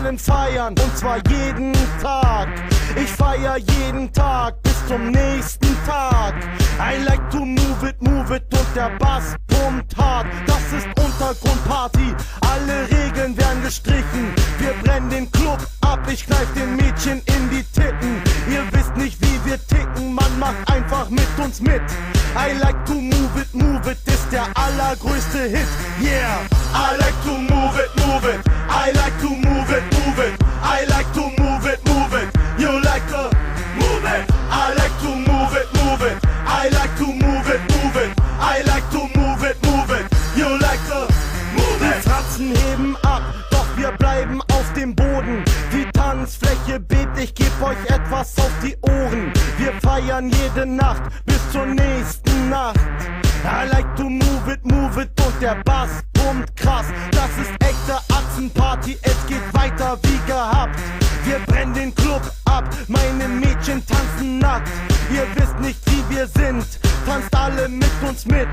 wollen feiern, und zwar jeden Tag. Ich feier jeden Tag bis zum nächsten Tag. I like to move it und der Bass pumpt hart. Das ist Untergrundparty, alle Regeln werden gestrichen. Wir brennen den Club ab, ich kneif den Mädchen in die Titten. Ihr wisst nicht, wie wir ticken, man macht einfach mit uns mit. I like to move it ist der allergrößte Hit, yeah. I like to move it, I like to move it, I like to move it, you like to move it. I like to move it, I like to move it, I like to move it, you like to move it. Die Fratzen heben ab, doch wir bleiben auf dem Boden. Die Tanzfläche bebt, ich geb euch etwas auf die Ohren. Wir feiern jede Nacht bis zur nächsten Nacht. I like to move it und der Bass pumpt krass. Das ist echte Achsenparty, es geht weiter wie gehabt. Wir brennen den Club ab, meine Mädchen tanzen nackt. Ihr wisst nicht, wie wir sind, tanzt alle mit uns mit.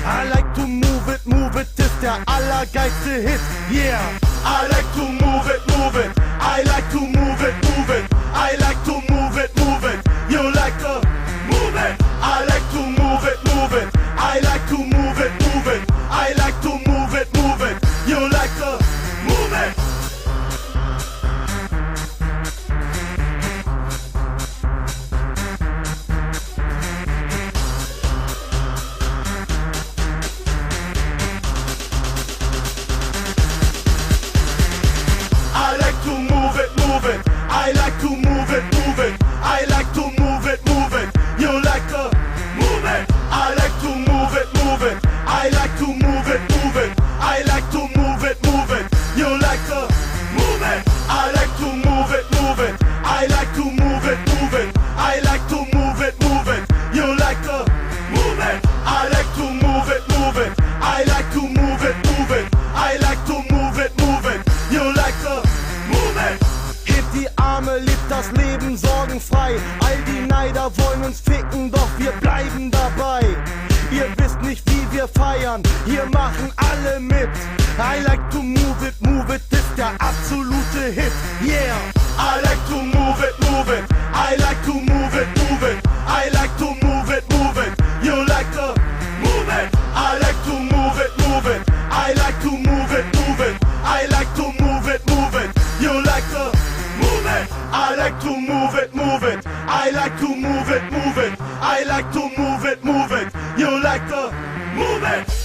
I like to move it ist der allergeilste Hit, yeah. I like to move it, I like to move it, I like to move it, you like to move it. I like to move it, I like to move it, I like to move it, you like to move it. I like to move it, I like to move it, I like to move it, you like to move it. I like to move it, I like to move it, I like to move it, you like to move it. I like to move it, I like to move it, I like to move it, you like to move it. I like to move it, I like to move it, I like to move it, you like to move it. Hebt die Arme, lebt das Leben sorgenfrei. All die Neider wollen uns ficken, doch wir bleiben dabei. Ihr wisst nicht, wie wir feiern, hier machen alle mit. I like to move it ist der absolute Hit, yeah. I like to move it, I like to move it, I like to move it, you like to move it. I like to move it, I like to move it, I like to move it, you like to move it. I like to move it, I like to move it, I like to move it, you like to move it.